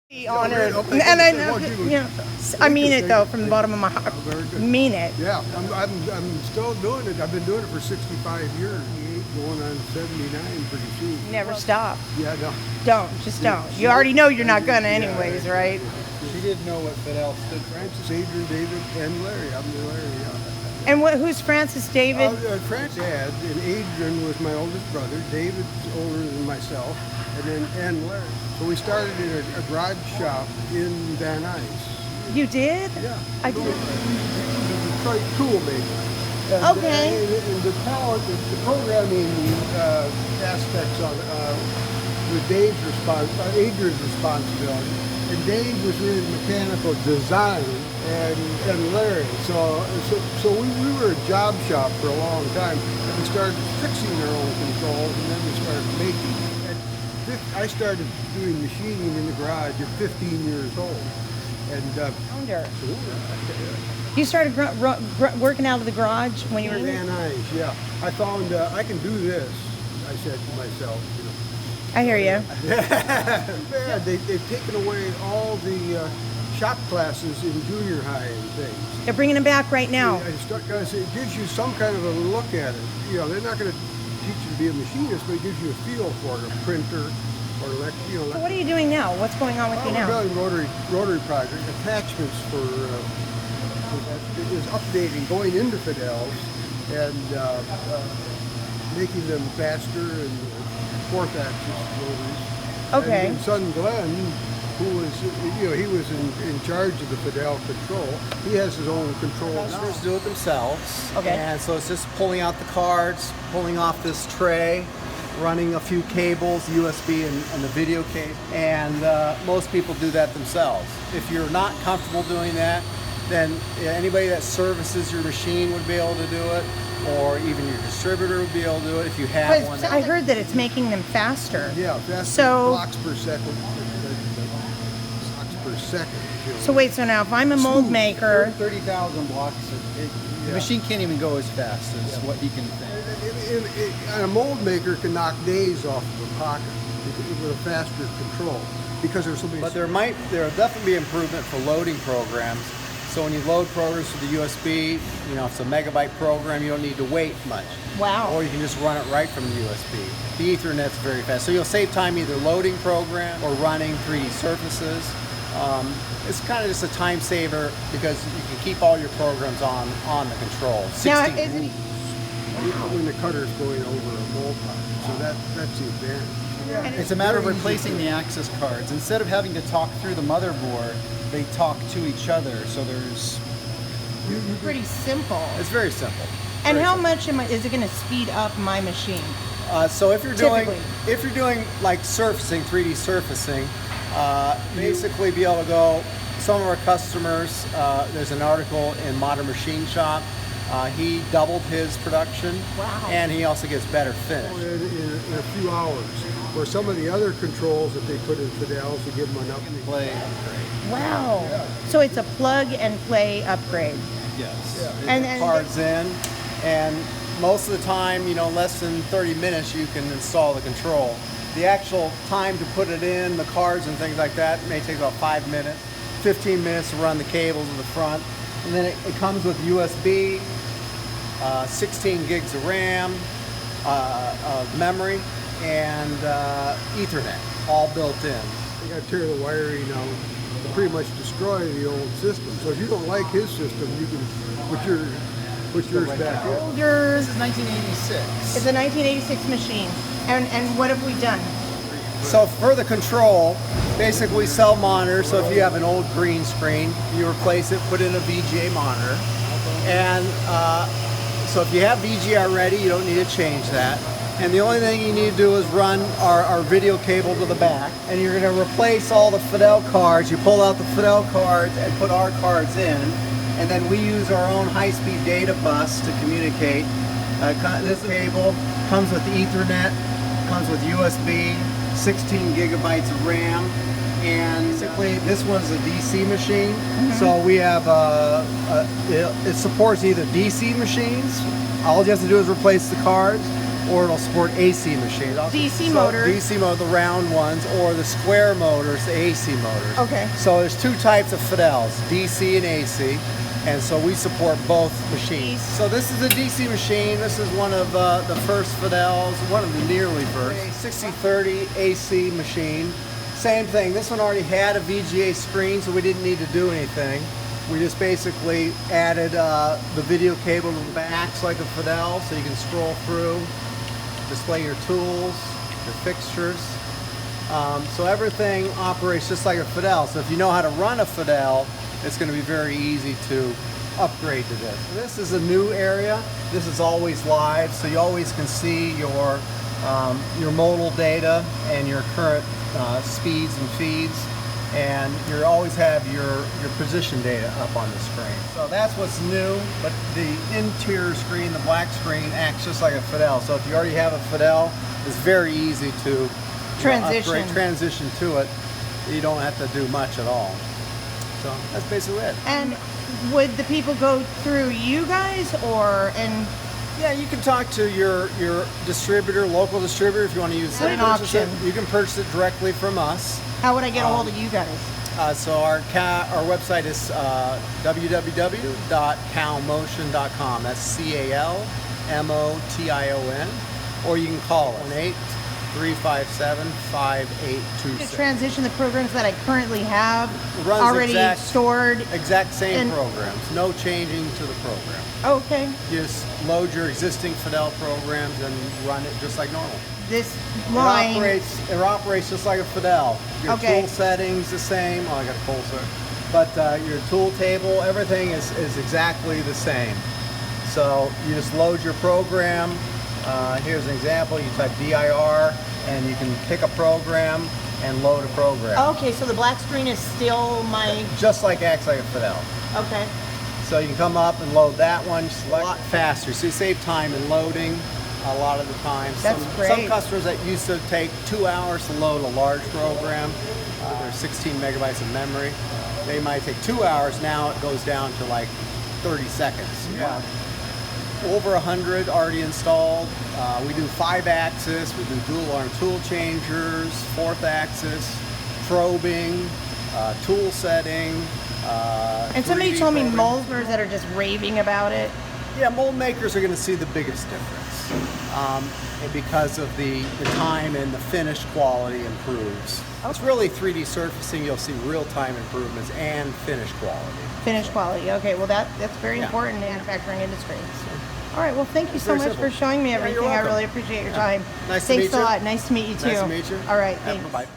Be honored, and I know, I mean it though from the bottom of my heart. Mean it. Yeah, I'm still doing it. I've been doing it for 65 years. Going on 79 pretty soon. Never stop. Yeah, no. Don't. You already know you're not gonna anyways, right? She didn't know what Fidel stood for. Francis, Adrian, David, and Larry. I'm the Larry. And who's Francis, David? Francis, Dad, and Adrian was my oldest brother. David's older than myself, and Larry. So we started in a garage shop in Van Nuys. You did? Yeah. I did. Detroit tool maker. Okay. And the talent, the programming aspects of with Adrian's responsibility. And Dave was really mechanical design, and Larry. So we were a job shop for a long time. And we started fixing our own controls, and then we started making. I started doing machining in the garage at 15 years old. And You started working out of the garage when you were Van Nuys, yeah. I found I can do this. I said to myself, I hear you. Man, they've taken away all the shop classes in junior high and things. They're bringing them back right now. It gives you some kind of a look at it. They're not going to teach you to be a machinist, but it gives you a feel for it, a printer, or So what are you doing now? What's going on with you now? We're building rotary project attachments for is updating, going into Fidels and making them faster and fourth axis rotaries. Okay. And son Glenn, who was he was in charge of the Fidel control. He has his own control. Customers do it themselves. Okay. And so it's just pulling out the cards, pulling off this tray, running a few cables, USB and the video cable, and most people do that themselves. If you're not comfortable doing that, then anybody that services your machine would be able to do it, or even your distributor would be able to do it if you have one. I heard that it's making them faster. Yeah, faster blocks per second. Blocks per second. So wait, so now if I'm a mold maker, 30,000 blocks. The machine can't even go as fast as what he can think. And a mold maker can knock days off of a pocket with a faster control because there's so many. But there'll definitely be improvement for loading programs. So when you load programs with the USB, if it's a megabyte program, you don't need to wait much. Wow. Or you can just run it right from the USB. The Ethernet's very fast. So you'll save time either loading program or running 3D surfaces. It's kind of just a time saver because you can keep all your programs on the control. Now, is it when the cutter's going over a mold part. So that's the advantage. It's a matter of replacing the access cards. Instead of having to talk through the motherboard, they talk to each other. So there's pretty simple. It's very simple. And how much is it going to speed up my machine? So if you're doing like surfacing, 3D surfacing, basically be able to go. Some of our customers, there's an article in Modern Machine Shop. He doubled his production. Wow. And he also gets better finish. In a few hours. Or some of the other controls that they put in Fidels to give them an Play upgrade. Wow. Yeah. So it's a plug and play upgrade. Yes. Yeah. And cards in, and most of the time, less than 30 minutes, you can install the control. The actual time to put it in, the cards and things like that, may take about 5 minutes. 15 minutes to run the cables in the front, and then it comes with USB, 16 gigs of RAM, of memory, and Ethernet, all built in. You got to tear the wiring out to pretty much destroy the old system. So if you don't like his system, you can put yours back in. This is 1986. It's a 1986 machine. And what have we done? So for the control, basically we sell monitors. So if you have an old green screen, you replace it, put in a VGA monitor. And so if you have VGA already, you don't need to change that. And the only thing you need to do is run our video cable to the back. And you're going to replace all the Fidel cards. You pull out the Fidel cards and put our cards in. And then we use our own high-speed data bus to communicate. This cable comes with Ethernet, comes with USB, 16 gigabytes of RAM, and basically this one's a DC machine. So we have it supports either DC machines. All you have to do is replace the cards, or it'll support AC machines. DC motor. DC motor, the round ones, or the square motors, the AC motors. Okay. So there's two types of Fidels, DC and AC, and so we support both machines. So this is a DC machine. This is one of the first Fidels, one of the nearly first. 6030 AC machine. Same thing. This one already had a VGA screen, so we didn't need to do anything. We just basically added the video cable to the back, acts like a Fidel, so you can scroll through, display your tools, your fixtures. So everything operates just like a Fidel. So if you know how to run a Fidel, it's going to be very easy to upgrade to this. This is a new area. This is always live, so you always can see your modal data and your current speeds and feeds, and you always have your position data up on the screen. So that's what's new, but the interior screen, the black screen, acts just like a Fidel. So if you already have a Fidel, it's very easy to transition to it. You don't have to do much at all. So that's basically it. And would the people go through you guys, or yeah, you can talk to your distributor, local distributor, if you want to use an option. You can purchase it directly from us. How would I get a hold of you guys? So our website is www.calmotion.com. That's CALMOTION. Or you can call us 1-8-357-5826. To transition the programs that I currently have Runs already stored. Exact same programs. No changing to the program. Okay. You just load your existing Fidel programs and run it just like normal. This line. It operates just like a Fidel. Your tool settings the same. Oh, I got a full set. But your tool table, everything is exactly the same. So you just load your program. Here's an example. You type DIR and you can pick a program and load a program. Okay, so the black screen is still my... Just like acts like a Fidel. Okay. So you can come up and load that one just a lot faster. So you save time in loading a lot of the time. That's great. Some customers that used to take 2 hours to load a large program, there's 16 megabytes of memory. They might take 2 hours. Now it goes down to like 30 seconds. Yeah. Over 100 already installed. We do 5-axis, we do dual arm tool changers, 4th axis, probing, tool setting. And somebody 3D told me probing. molders that are just raving about it. Yeah, mold makers are going to see the biggest difference. And because of the time and the finish quality improves. It's really 3D surfacing, you'll see real-time improvements and finish quality. Finish quality. Okay, well that's very important in the manufacturing industry. All right, well thank you so very much simple. for showing me Yeah, everything. you're I welcome. really appreciate your time. Nice to meet Thanks a you. lot. Nice to meet you too. Nice to meet you. All right, thanks. Bye-bye.